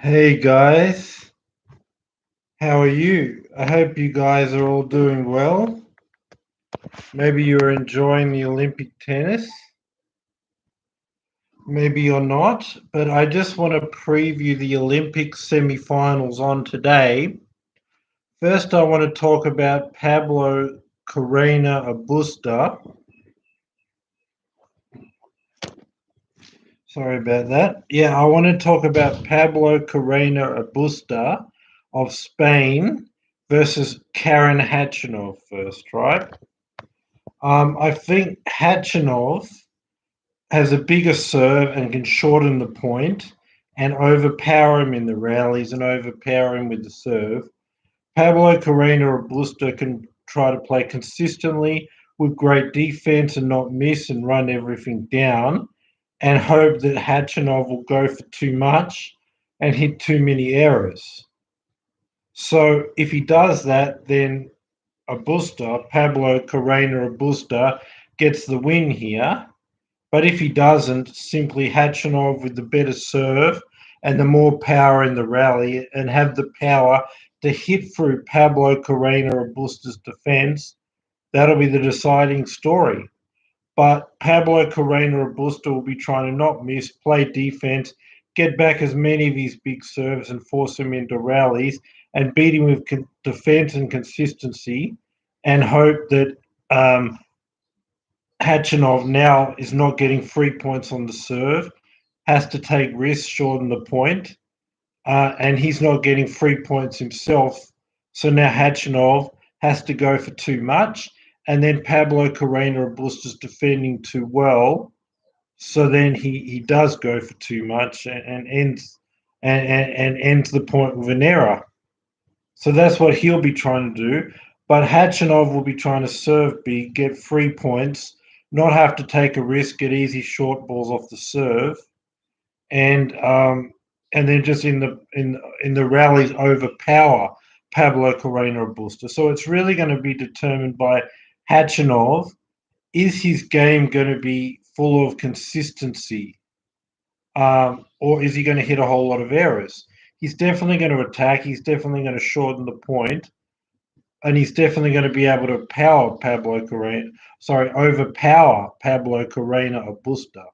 Hey guys, how are you? I hope you guys are all doing well. Maybe you're enjoying the Olympic tennis. Maybe you're not, but I just want to preview the Olympic semi-finals on today. First, I want to talk about Pablo Carrena Busta. Sorry about that. Yeah, I want to talk about Pablo Carrena Busta of Spain versus Karen Khachanov first, right? I think Khachanov has a bigger serve and can shorten the point and overpower him in the rallies and overpower him with the serve. Pablo Carreno or Busta can try to play consistently with great defense and not miss and run everything down and hope that Khachanov will go for too much and hit too many errors. So if he does that, then Pablo Carreno Busta gets the win here. But if he doesn't, simply Khachanov with the better serve and the more power in the rally and have the power to hit through Pablo Carreno Busta's defense, that'll be the deciding story. But Pablo Carreno Busta will be trying to not miss, play defense, get back as many of his big serves and force him into rallies and beat him with defense and consistency and hope that Khachanov now is not getting free points on the serve, has to take risks, shorten the point, and he's not getting free points himself. So now Khachanov has to go for too much, and then Pablo Carreno Busta's defending too well. So then he does go for too much and ends the point with an error. So that's what he'll be trying to do. But Khachanov will be trying to serve big, get 3 points, not have to take a risk, get easy short balls off the serve, and then just in the rallies overpower Pablo Carreno Busta. So it's really going to be determined by Khachanov. Is his game going to be full of consistency, or is he going to hit a whole lot of errors? He's definitely going to attack. He's definitely going to shorten the point, and he's definitely going to be able to overpower Pablo Carreno Busta.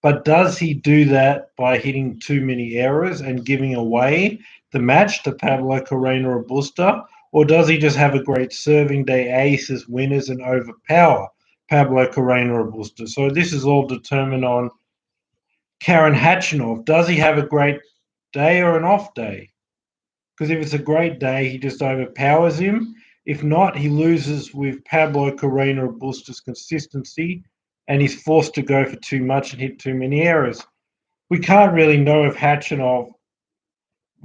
But does he do that by hitting too many errors and giving away the match to Pablo Carreno Busta? Or does he just have a great serving day, aces, winners, and overpower Pablo Carreno Busta? So this is all determined on Karen Khachanov. Does he have a great day or an off day? Because if it's a great day, he just overpowers him. If not, he loses with Pablo Carreno Busta's consistency and he's forced to go for too much and hit too many errors. We can't really know if Khachanov,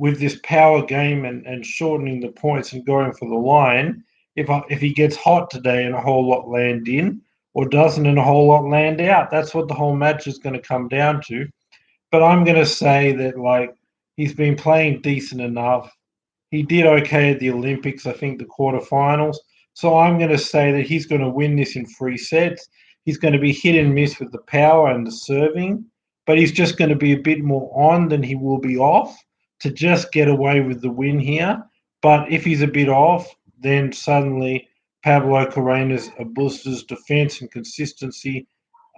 with this power game and shortening the points and going for the line, if he gets hot today and a whole lot land in, or doesn't and a whole lot land out. That's what the whole match is going to come down to. But I'm going to say that he's been playing decent enough. He did okay at the Olympics, I think the quarterfinals. So I'm going to say that he's going to win this in 3 sets. He's going to be hit and miss with the power and the serving, but he's just going to be a bit more on than he will be off to just get away with the win here. But if he's a bit off, then suddenly Pablo Carrenas Busta's defense and consistency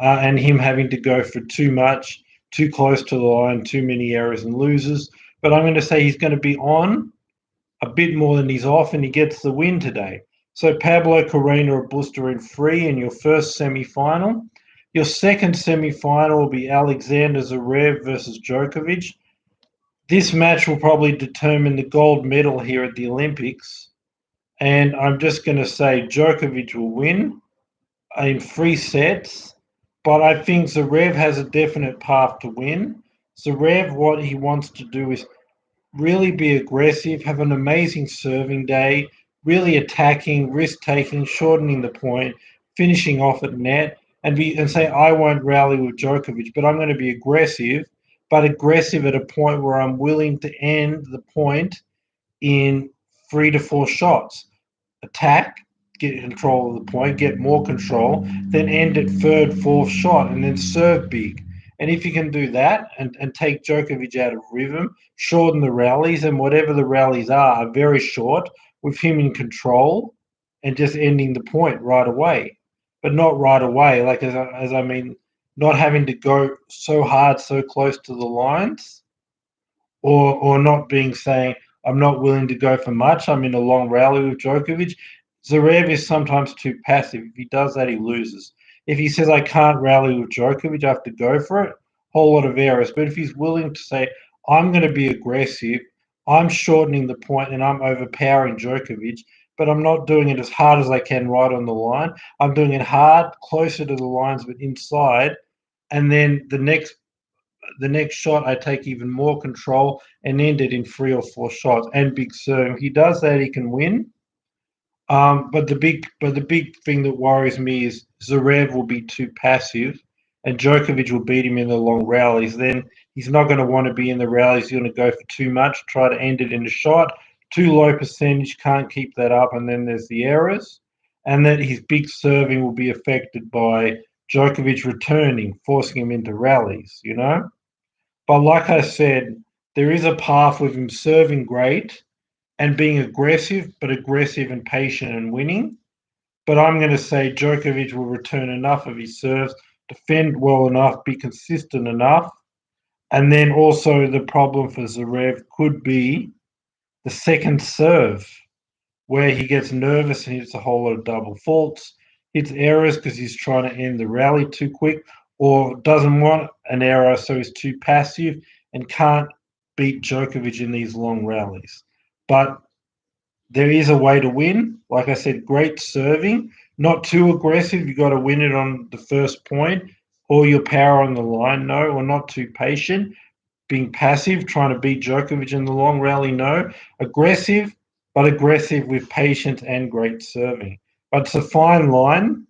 and him having to go for too much, too close to the line, too many errors and loses. But I'm going to say he's going to be on a bit more than he's off, and he gets the win today. So Pablo Carreno Busta in 3 in your first semi-final. Your second semi-final will be Alexander Zverev versus Djokovic. This match will probably determine the gold medal here at the Olympics. And I'm just going to say Djokovic will win in 3 sets. But I think Zverev has a definite path to win. Zverev, what he wants to do is really be aggressive, have an amazing serving day, really attacking, risk taking, shortening the point, finishing off at net, and say I won't rally with Djokovic, but I'm going to be aggressive, but aggressive at a point where I'm willing to end the point in 3 to 4 shots. Attack, get control of the point, get more control, then end at third, fourth shot, and then serve big. And if you can do that and take Djokovic out of rhythm, shorten the rallies, and whatever the rallies are very short, with him in control and just ending the point right away. But not right away, like as I mean, not having to go so hard, so close to the lines, or not being saying, I'm not willing to go for much. I'm in a long rally with Djokovic. Zverev is sometimes too passive. If he does that, he loses. If he says, I can't rally with Djokovic, I have to go for it, whole lot of errors. But if he's willing to say, I'm going to be aggressive, I'm shortening the point and I'm overpowering Djokovic, but I'm not doing it as hard as I can right on the line. I'm doing it hard, closer to the lines, but inside. And then the next shot, I take even more control and end it in 3 or 4 shots and big serve. If he does that, he can win. But the big thing that worries me is Zverev will be too passive, and Djokovic will beat him in the long rallies. Then he's not going to want to be in the rallies. He's going to go for too much, try to end it in a shot. Too low percentage, can't keep that up, and then there's the errors. And that his big serving will be affected by Djokovic returning, forcing him into rallies. But like I said, there is a path with him serving great and being aggressive, but aggressive and patient and winning. But I'm going to say Djokovic will return enough of his serves, defend well enough, be consistent enough. And then also the problem for Zverev could be the second serve, where he gets nervous and hits a whole lot of double faults, hits errors because he's trying to end the rally too quick, or doesn't want an error, so he's too passive and can't beat Djokovic in these long rallies. But there is a way to win. Like I said, great serving, not too aggressive. You got to win it on the first point, all your power on the line, no, or not too patient. Being passive, trying to beat Djokovic in the long rally, no. Aggressive, but aggressive with patience and great serving. But it's a fine line,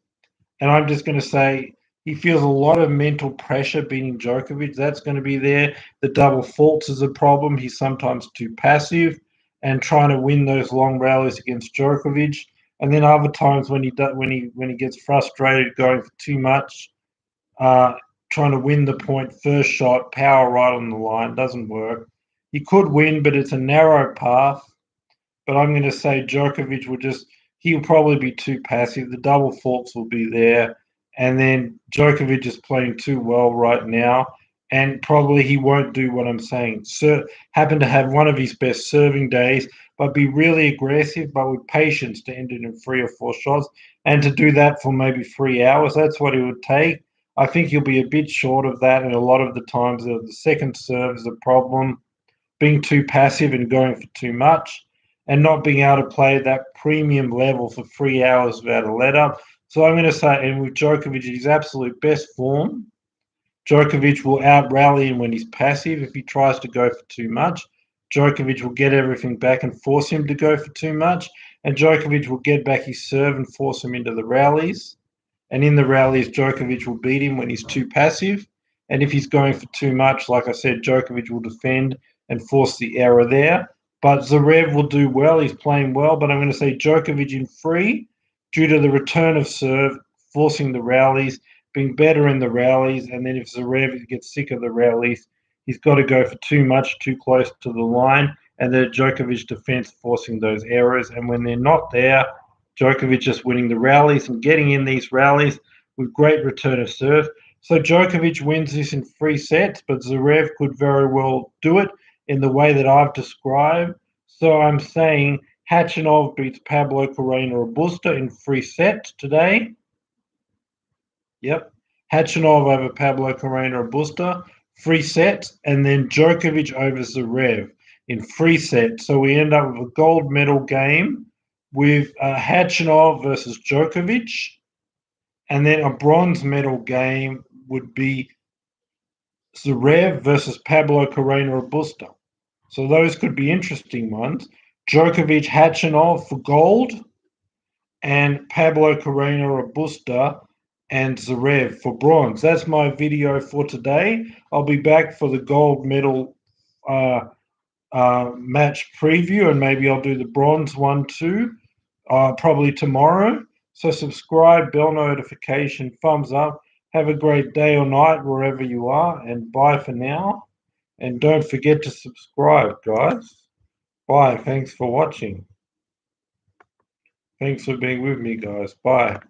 and I'm just going to say he feels a lot of mental pressure beating Djokovic. That's going to be there. The double faults is a problem. He's sometimes too passive and trying to win those long rallies against Djokovic. And then other times when he gets frustrated, going for too much, uh, trying to win the point first shot, power right on the line, doesn't work. He could win, but it's a narrow path. But I'm going to say Djokovic he'll probably be too passive. The double faults will be there. And then Djokovic is playing too well right now. And probably he won't do what I'm saying. Happen to have one of his best serving days, but be really aggressive, but with patience to end it in 3 or 4 shots. And to do that for maybe 3 hours, that's what it would take. I think he'll be a bit short of that. And a lot of the times, the second serve is a problem, being too passive and going for too much, and not being able to play at that premium level for 3 hours without a let up. So I'm going to say, and with Djokovic, his absolute best form, Djokovic will out rally him when he's passive. If he tries to go for too much, Djokovic will get everything back and force him to go for too much. And Djokovic will get back his serve and force him into the rallies. And in the rallies, Djokovic will beat him when he's too passive. And if he's going for too much, like I said, Djokovic will defend and force the error there. But Zverev will do well. He's playing well. But I'm going to say Djokovic in free due to the return of serve, forcing the rallies, being better in the rallies. And then if Zverev gets sick of the rallies, he's got to go for too much, too close to the line. And the Djokovic defense forcing those errors. And when they're not there, Djokovic just winning the rallies and getting in these rallies with great return of serve. So Djokovic wins this in 3 sets, but Zverev could very well do it in the way that I've described. So I'm saying Khachanov beats Pablo Carreño Robusta in 3 sets today. Yep. Khachanov over Pablo Carreño Robusta, 3 sets, and then Djokovic over Zverev in 3 sets. So we end up with a gold medal game with Khachanov versus Djokovic, and then a bronze medal game would be Zverev versus Pablo Carreño Robusta. So those could be interesting ones. Djokovic, Khachanov for gold, and Pablo Carreño Robusta and Zverev for bronze. That's my video for today. I'll be back for the gold medal match preview, and maybe I'll do the bronze one too, probably tomorrow. So subscribe, bell notification, thumbs up. Have a great day or night wherever you are, and bye for now. And don't forget to subscribe, guys. Bye. Thanks for watching. Thanks for being with me, guys. Bye.